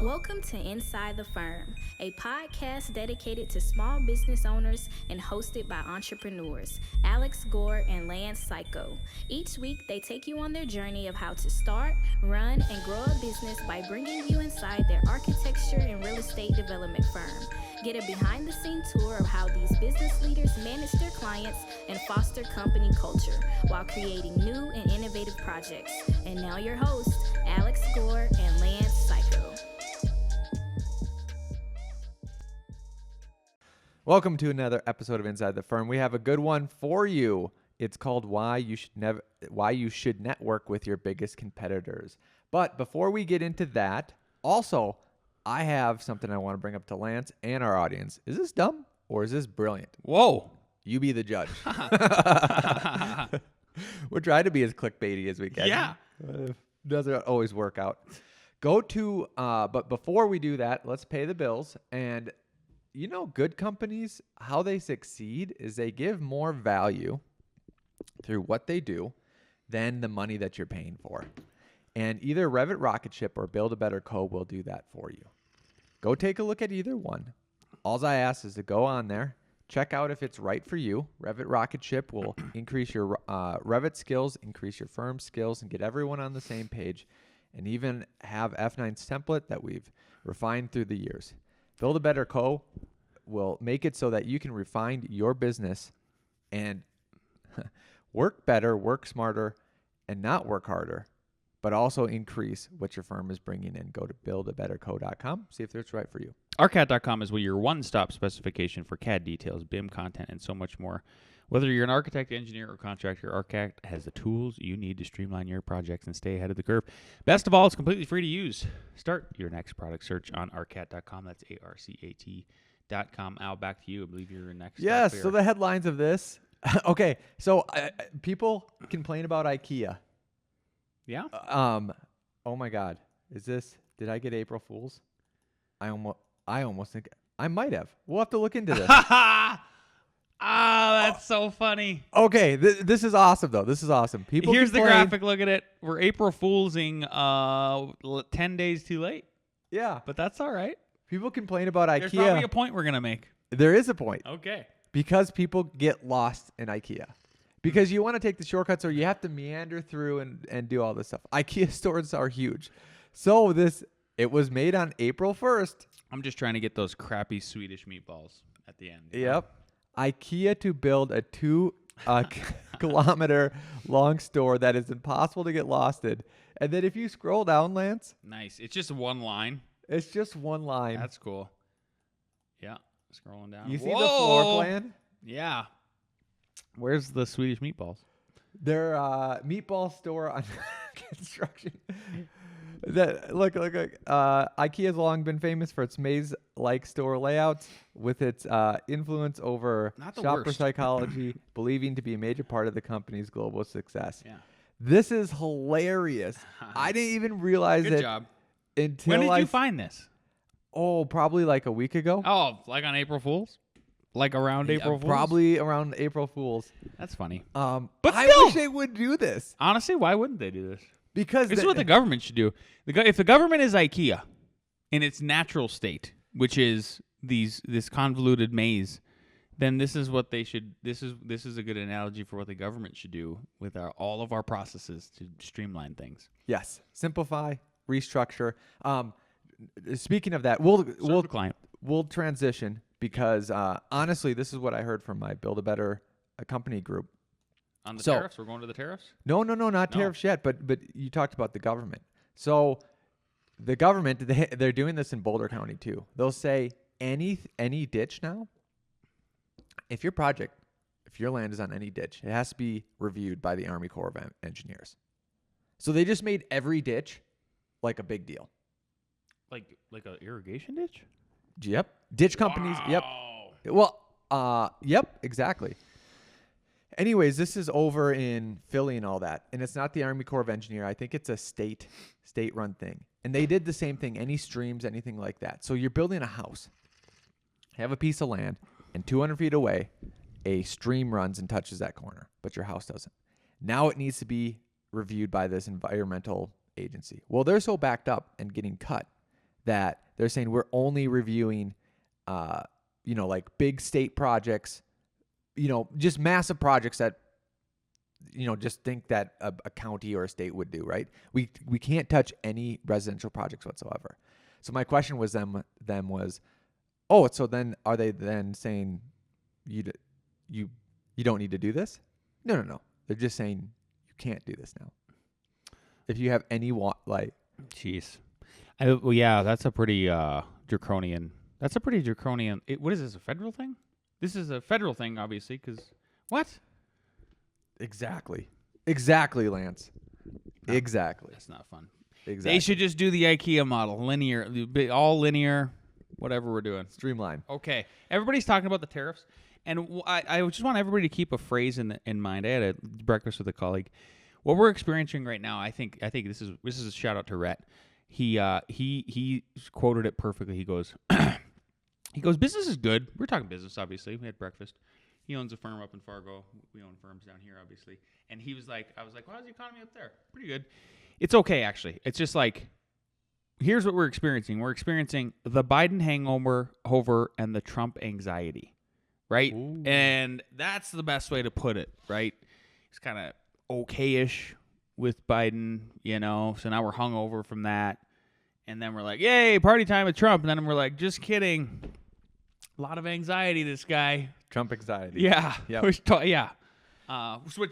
Welcome to Inside the Firm, a podcast dedicated to small business owners and hosted by entrepreneurs, Alex Gore and Lance Cayko. Each week, they take you on their journey of how to start, run, and grow a business by bringing you inside their architecture and real estate development firm. Get a behind-the-scenes tour of how these business leaders manage their clients and foster company culture while creating new and innovative projects. And now your hosts, Alex Gore and Lance Cayko. Welcome to another episode of Inside the Firm. We have a good one for you. It's called Why You Should Network with Your Biggest Competitors. But before we get into that, also, I have something I want to bring up to Lance and our audience. Is this dumb or is this brilliant? Whoa. You be the judge. We're trying to be as clickbaity as we can. Yeah. Doesn't always work out. But before we do that, let's pay the bills. And you know, good companies, how they succeed is they give more value through what they do than the money that you're paying for. And either Revit Rocket Ship or Build a Better Co. will do that for you. Go take a look at either one. All I ask is to go on there, check out if it's right for you. Revit Rocket Ship will increase your Revit skills, increase your firm skills, and get everyone on the same page, and even have F9's template that we've refined through the years. Build a Better Co. will make it so that you can refine your business and work better, work smarter, and not work harder, but also increase what your firm is bringing in. Go to buildabetterco.com, see if it's right for you. ArCAD.com is your one-stop specification for CAD details, BIM content, and so much more. Whether you're an architect, engineer, or contractor, ArCAD has the tools you need to streamline your projects and stay ahead of the curve. Best of all, it's completely free to use. Start your next product search on ArCAD.com. That's ARCAT.com. Al, back to you. I believe you're next. Yes, so the headlines of this. Okay, so people complain about IKEA. Yeah? Oh my God. Did I get April Fools? I almost think I might have. We'll have to look into this. That's so funny. Okay, this is awesome though. This is awesome. Here's the graphic. Look at it. We're April Foolsing 10 days too late. Yeah, but that's all right. People complain about IKEA. There's probably a point we're gonna make. There is a point. Okay. Because people get lost in IKEA. Because you want to take the shortcuts or you have to meander through and do all this stuff. IKEA stores are huge. So it was made on April 1st. I'm just trying to get those crappy Swedish meatballs at the end. Yep. IKEA to build a 2 kilometer long store that is impossible to get lost in. And then if you scroll down, Lance. Nice. It's just one line. It's just one line. That's cool. Yeah. Scrolling down. You see the floor plan? Yeah. Where's the Swedish meatballs? Their meatball store on construction. Look. IKEA has long been famous for its maze-like store layouts, with its influence over shopper psychology, believing to be a major part of the company's global success. Yeah. This is hilarious. I didn't even realize it. Good job. Until when did you find this? Oh, probably like a week ago. Oh, like on April Fool's? Like around April Fool's? Probably around April Fool's. That's funny. But I wish they would do this. Honestly, why wouldn't they do this? Because this is what the government should do. If the government is IKEA in its natural state, which is this convoluted maze, then this is what they should. This is a good analogy for what the government should do with all of our processes to streamline things. Yes, simplify, restructure. Speaking of that, we'll transition because honestly, this is what I heard from my Build a Better company group. On the tariffs? We're going to the tariffs? No, not tariffs yet, but you talked about the government. So the government, they're doing this in Boulder County too. They'll say any ditch now, if your land is on any ditch, it has to be reviewed by the Army Corps of Engineers. So they just made every ditch like a big deal. Like an irrigation ditch? Yep. Ditch companies. Wow. Yep. Well, yep, exactly. Anyways, this is over in Philly and all that. And it's not the Army Corps of Engineers. I think it's a state-run thing. And they did the same thing, any streams, anything like that. So you're building a house. Have a piece of land, and 200 feet away, a stream runs and touches that corner, but your house doesn't. Now it needs to be reviewed by this environmental agency. Well, they're so backed up and getting cut that they're saying we're only reviewing, like big state projects, just massive projects that, just think that a county or a state would do, right? We can't touch any residential projects whatsoever. So my question was them was, oh, so then are they then saying you don't need to do this? No. They're just saying you can't do this now. If you have any Jeez. Well, yeah, that's a pretty draconian. What is this, a federal thing? This is a federal thing, obviously, because what? Exactly, Lance. No, exactly. That's not fun. Exactly. They should just do the IKEA model, all linear, whatever we're doing. Streamline. Okay. Everybody's talking about the tariffs, and I just want everybody to keep a phrase in mind. I had a breakfast with a colleague. What we're experiencing right now, I think this is a shout out to Rhett. He quoted it perfectly. He goes, business is good. We're talking business, obviously. We had breakfast. He owns a firm up in Fargo. We own firms down here, obviously. And I was like, well, how's the economy up there? Pretty good. It's okay, actually. It's just like, here's what we're experiencing. We're experiencing the Biden hangover and the Trump anxiety, right? Ooh. And that's the best way to put it, right? It's kind of okay-ish with Biden, so now we're hungover from that. And then we're like, yay, party time with Trump. And then we're like, just kidding. A lot of anxiety, this guy. Trump anxiety. Yeah. Yep. Which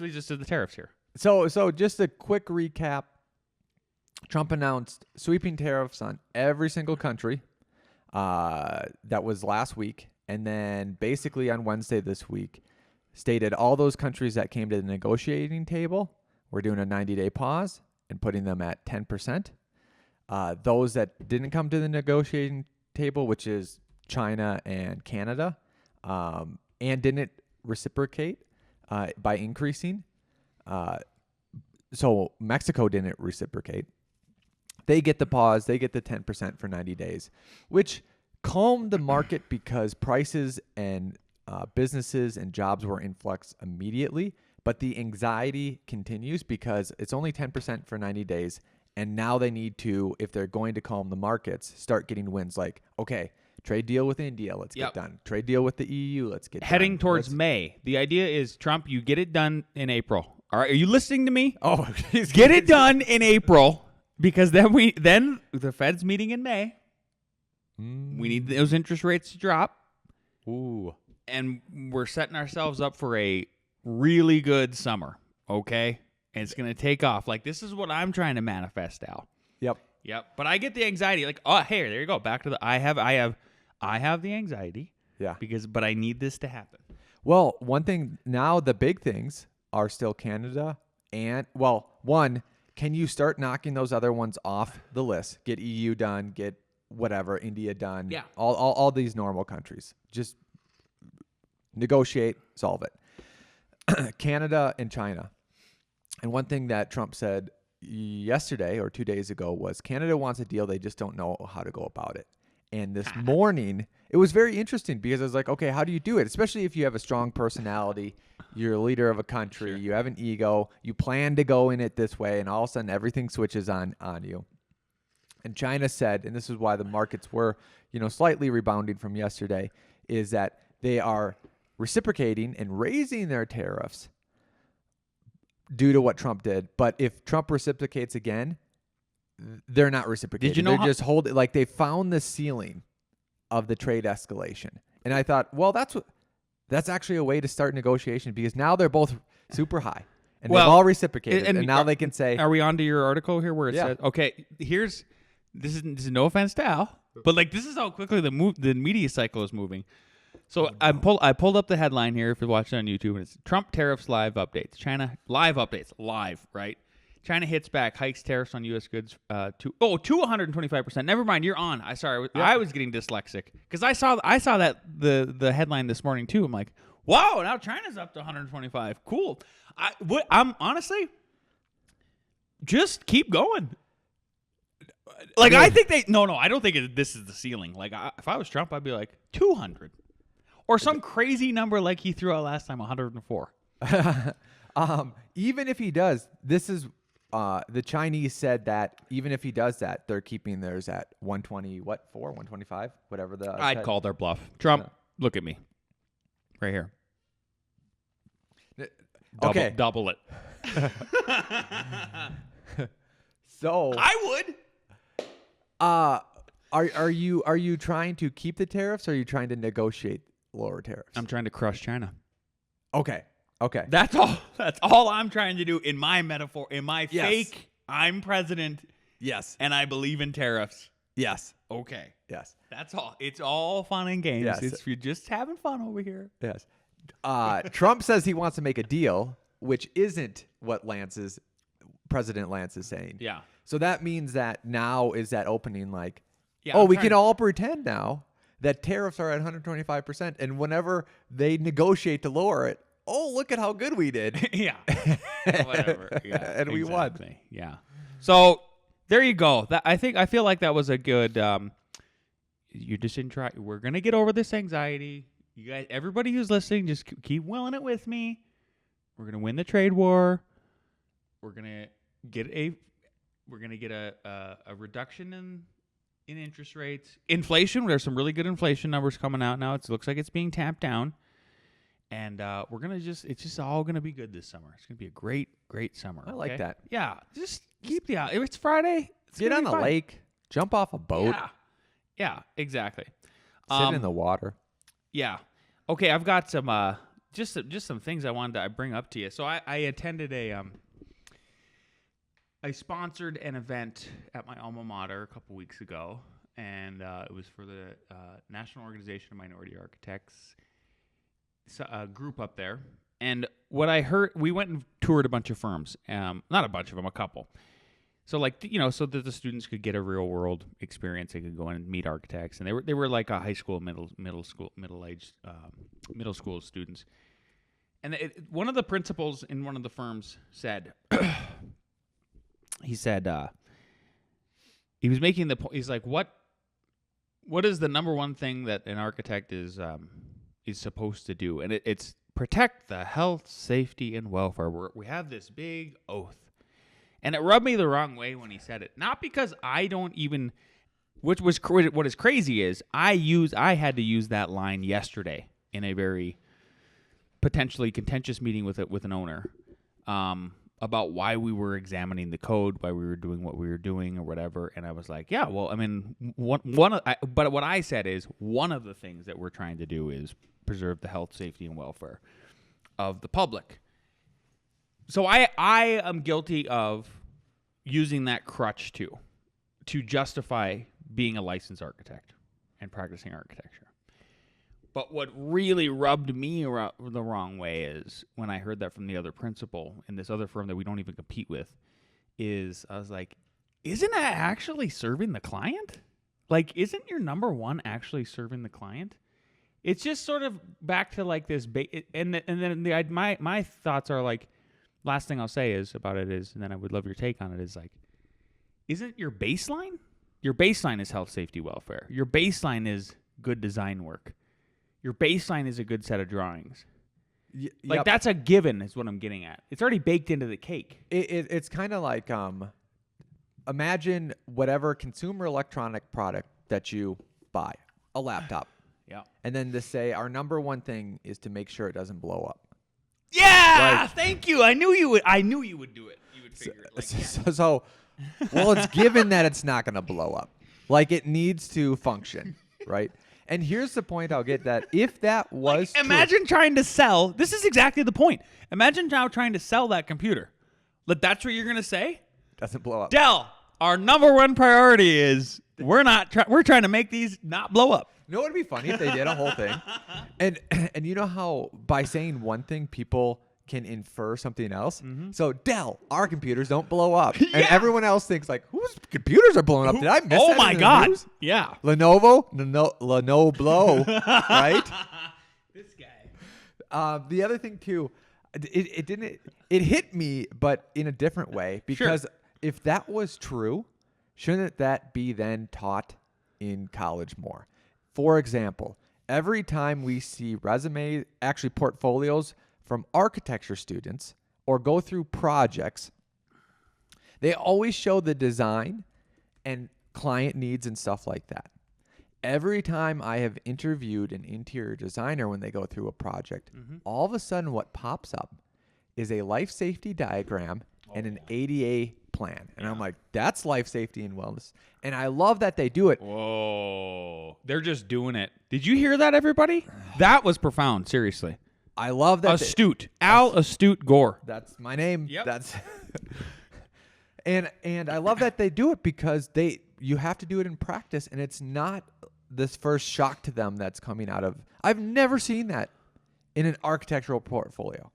leads us to the tariffs here. So just a quick recap. Trump announced sweeping tariffs on every single country. That was last week. And then basically on Wednesday this week, stated all those countries that came to the negotiating table, we're doing a 90-day pause and putting them at 10%. Those that didn't come to the negotiating table, which is China and Canada, and didn't reciprocate by increasing. So Mexico didn't reciprocate. They get the pause. They get the 10% for 90 days, which calmed the market because prices and businesses and jobs were in flux immediately. But the anxiety continues because it's only 10% for 90 days. And now they need to, if they're going to calm the markets, start getting wins like, okay, trade deal with India, let's get done. Trade deal with the EU, let's get Heading done. towards May. The idea is, Trump, you get it done in April. All right, are you listening to me? Oh, get it done in April, because then the Fed's meeting in May. We need those interest rates to drop. Ooh. And we're setting ourselves up for a really good summer, okay? And it's going to take off. Like, this is what I'm trying to manifest, Al. Yep. But I get the anxiety. Like, oh, hey, there you go. Back to the I have the anxiety. Yeah. But I need this to happen. Well, one thing now, the big things are still Canada and, one, can you start knocking those other ones off the list? Get EU done, get whatever, India done. Yeah. All these normal countries. Just negotiate, solve it. Canada and China. And one thing that Trump said yesterday or 2 days ago was Canada wants a deal. They just don't know how to go about it. And this morning, it was very interesting because I was like, okay, how do you do it? Especially if you have a strong personality, you're a leader of a country, Sure. You have an ego, you plan to go in it this way, and all of a sudden everything switches on you. And China said, and this is why the markets were, slightly rebounding from yesterday, is that they are reciprocating and raising their tariffs due to what Trump did. But if Trump reciprocates again, they're not reciprocating. Did you know they're just holding, like they found the ceiling of the trade escalation. And I thought, well, that's actually a way to start negotiation because now they're both super high and they've all reciprocated. And now they can say, are we on to your article here where it says, okay, this is no offense to Al, but like this is how quickly the media cycle is moving. So I pulled up the headline here if you're watching on YouTube, and it's Trump tariffs live updates. China live updates, right? China hits back, hikes tariffs on U.S. goods to 125%. Never mind, you're on. I was getting dyslexic because I saw that the headline this morning too. I'm like, wow, now China's up to 125. Cool. I'm honestly just keep going. Like I think I don't think this is the ceiling. Like if I was Trump, I'd be like 200. Or some crazy number like he threw out last time, 104. Even if he does, this is the Chinese said that even if he does that, they're keeping theirs at 120, 125, whatever the. I'd call their bluff. Trump, look at me. Right here. Okay. Double it. So I would. are you trying to keep the tariffs or are you trying to negotiate lower tariffs? I'm trying to crush China. Okay. That's all. That's all I'm trying to do in my metaphor, in my fake. I'm president. Yes. And I believe in tariffs. Yes. Okay. Yes. That's all. It's all fun and games. Yes. It's you're just having fun over here. Yes. Trump says he wants to make a deal, which isn't what President Lance is saying. Yeah. So that means that now is that opening like, Yeah, we can all pretend now that tariffs are at 125%. And whenever they negotiate to lower it, look at how good we did. Yeah. Whatever. Yeah. And we won. Yeah. So there you go. I feel like that was a good. You're just in try. We're gonna get over this anxiety. You guys, everybody who's listening, just keep willing it with me. We're gonna win the trade war. We're gonna get a reduction in interest rates. Inflation. There's some really good inflation numbers coming out now. It looks like it's being tamped down. And we're gonna it's just all gonna be good this summer. It's gonna be a great summer. I like that. Yeah, just keep the if it's Friday, Get on the lake, jump off a boat, Yeah, exactly. sit in the water. Yeah. Okay, I've got some just some things I wanted to bring up to you. So I attended I sponsored an event at my alma mater a couple weeks ago, and it was for the National Organization of Minority Architects. A group up there, and what I heard, we went and toured a bunch of firms, not a bunch of them, a couple. So so that the students could get a real world experience, they could go in and meet architects, and they were like a high school, middle school students. And one of the principals in one of the firms said, he was making the point. He's like, what is the number one thing that an architect is supposed to do? And it's protect the health, safety, and welfare. We have this big oath. And it rubbed me the wrong way when he said it. Not because I don't even, what is crazy is I had to use that line yesterday in a very potentially contentious meeting with an owner about why we were examining the code, why we were doing what we were doing or whatever. And I was like, yeah, well, I mean, but what I said is one of the things that we're trying to do is preserve the health, safety, and welfare of the public. So I am guilty of using that crutch to justify being a licensed architect and practicing architecture. But what really rubbed me the wrong way is when I heard that from the other principal in this other firm that we don't even compete with, is I was like, isn't that actually serving the client? Like, isn't your number one actually serving the client? It's just sort of back to like this, and then my thoughts are like, last thing I'll say about it is, and then I would love your take on it, is like, isn't your baseline? Your baseline is health, safety, welfare. Your baseline is good design work. Your baseline is a good set of drawings. Like, that's a given is what I'm getting at. It's already baked into the cake. It's kind of like, imagine whatever consumer electronic product that you buy, a laptop. Yeah. And then to say our number one thing is to make sure it doesn't blow up. Yeah, thank you. I knew you would do it. You would figure it. So, well, it's given that it's not going to blow up. Like, it needs to function, right? And here's the point I'll get, that if that was imagine trying to sell. This is exactly the point. Imagine now trying to sell that computer. That's what you're going to say? Doesn't blow up. Dell, our number one priority is we're trying to make these not blow up. You know what would be funny if they did a whole thing? And you know how by saying one thing, people can infer something else? Mm-hmm. So, Dell, our computers don't blow up. Yeah. And everyone else thinks like, whose computers are blowing up? Did I miss that? Oh, my God. News? Yeah. Lenovo? Lenovo, right? This guy. The other thing, too, it hit me, but in a different way. Because if that was true, shouldn't that be then taught in college more? For example, every time we see portfolios from architecture students or go through projects, They always show the design and client needs and stuff like that. Every time I have interviewed an interior designer when they go through a project, all of a sudden what pops up is a life safety diagram and an ADA plan. And I'm like, that's life safety and wellness. And I love that they do it. Whoa. They're just doing it. Did you hear that, everybody? That was profound, seriously. I love that. Astute. Astute Gore. That's my name. Yep. That's and I love that they do it because you have to do it in practice, and it's not this first shock to them that's coming out of. I've never seen that in an architectural portfolio.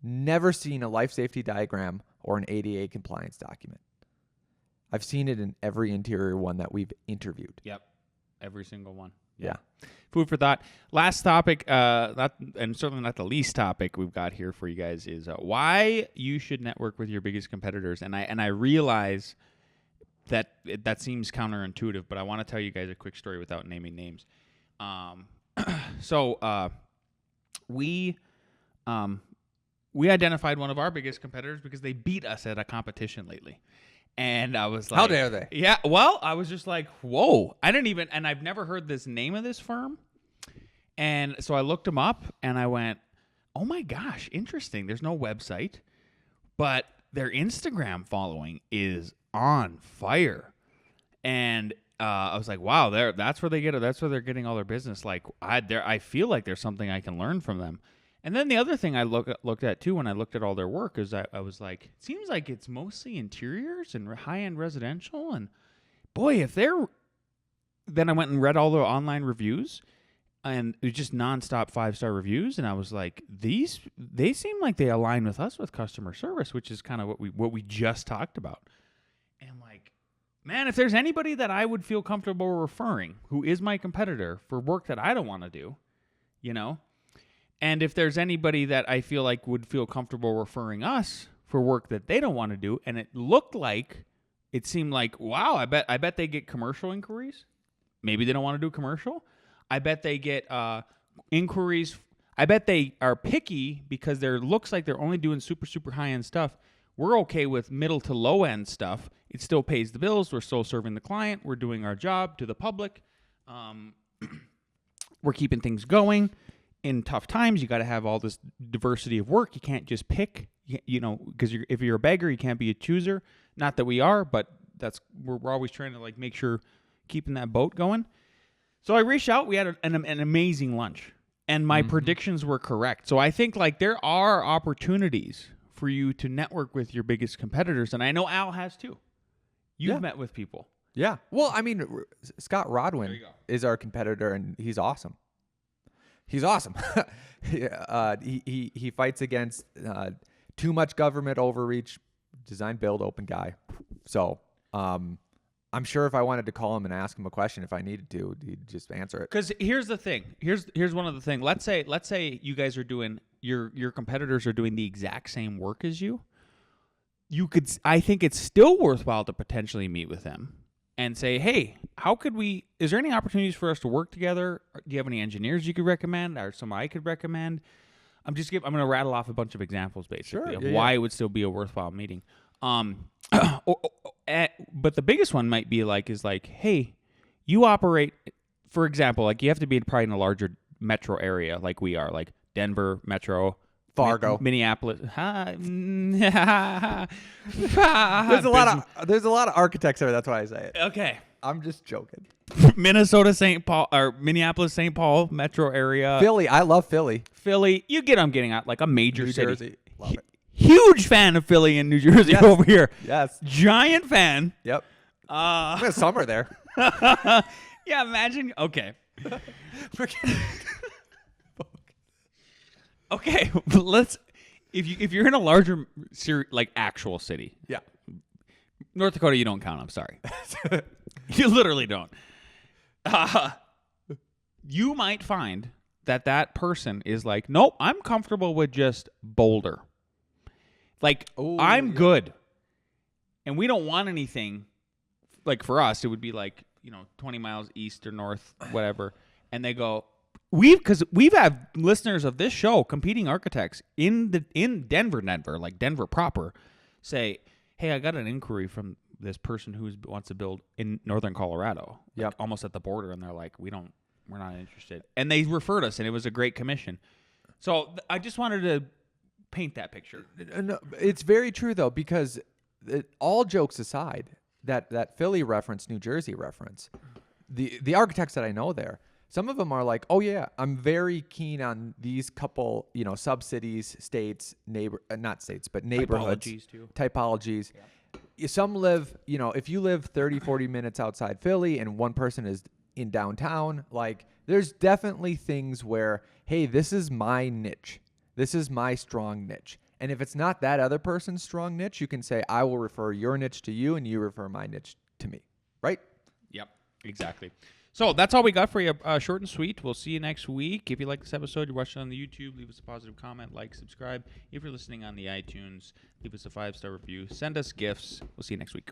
Never seen a life safety diagram or an ADA compliance document. I've seen it in every interior one that we've interviewed. Yep. Every single one. Yeah. Food for thought. Last topic, and certainly not the least topic we've got here for you guys is why you should network with your biggest competitors. And I realize that seems counterintuitive, but I want to tell you guys a quick story without naming names. We identified one of our biggest competitors because they beat us at a competition lately. And I was like, how dare they? Yeah, well, I was just like, whoa. And I've never heard this name of this firm. And so I looked them up and I went, oh my gosh, interesting. There's no website, but their Instagram following is on fire. And I was like, wow, that's where they get it. That's where they're getting all their business. Like I feel like there's something I can learn from them. And then the other thing I looked at too when I looked at all their work is I was like, it seems like it's mostly interiors and high-end residential. And boy, then I went and read all the online reviews, and it was just nonstop 5-star reviews. And I was like, they seem like they align with us with customer service, which is kind of what we just talked about. And I'm like, man, if there's anybody that I would feel comfortable referring who is my competitor for work that I don't want to do, and if there's anybody that I feel like would feel comfortable referring us for work that they don't want to do, and it seemed like, wow, I bet they get commercial inquiries. Maybe they don't want to do commercial. I bet they get inquiries. I bet they are picky because looks like they're only doing super, super high-end stuff. We're okay with middle to low-end stuff. It still pays the bills. We're still serving the client. We're doing our job to the public. We're keeping things going. In tough times, you got to have all this diversity of work. You can't just pick, because if you're a beggar, you can't be a chooser. Not that we are, but we're always trying to make sure keeping that boat going. So I reached out. We had an amazing lunch, and my predictions were correct. So I think there are opportunities for you to network with your biggest competitors, and I know Al has too. You've met with people. Yeah. Well, I mean, Scott Rodwin is our competitor, and he's awesome. He's awesome. He fights against too much government overreach, design, build, open guy. So I'm sure if I wanted to call him and ask him a question, if I needed to, he'd just answer it. Because here's the thing. Here's one of the things. Let's say you guys are doing your competitors are doing the exact same work as you. I think it's still worthwhile to potentially meet with them and say, hey, is there any opportunities for us to work together? Do you have any engineers you could recommend or some I could recommend? I'm going to rattle off a bunch of examples basically of why it would still be a worthwhile meeting. But the biggest one might be hey, you operate, for example, you have to be probably in a larger metro area like we are, like Denver, Metro, Fargo, Minneapolis. There's a lot of architects there. That's why I say it. Okay, I'm just joking. Minnesota, St. Paul, or Minneapolis, St. Paul metro area. Philly, I love Philly. You get. I'm getting at a major New city. Jersey, love it. Huge fan of Philly and New Jersey over here. Yes, giant fan. Yep. I'm in summer there. Yeah, imagine. Okay. Okay, if you're in a larger actual city. Yeah. North Dakota, you don't count. I'm sorry. You literally don't. You might find that person is nope, I'm comfortable with just Boulder. I'm good. And we don't want anything. For us, it would be 20 miles east or north, whatever. And they go, because we've had listeners of this show, competing architects in Denver, Denver proper, say, hey, I got an inquiry from this person who wants to build in northern Colorado, Yep. almost at the border, and they're like, we're not interested. And they referred us, and it was a great commission. So I just wanted to paint that picture. No, it's very true though, because all jokes aside, that Philly reference, New Jersey reference, the architects that I know there, some of them are like, oh yeah, I'm very keen on these couple, sub-cities, states, not states, but neighborhoods, Typologies, too. Typologies. Yeah. Some live, if you live 30, 40 minutes outside Philly and one person is in downtown, like there's definitely things where, hey, this is my niche. This is my strong niche. And if it's not that other person's strong niche, you can say, I will refer your niche to you and you refer my niche to me. Right? Yep, exactly. So that's all we got for you. Short and sweet. We'll see you next week. If you like this episode, you're watching on the YouTube, leave us a positive comment, like, subscribe. If you're listening on the iTunes, leave us a 5-star review. Send us gifts. We'll see you next week.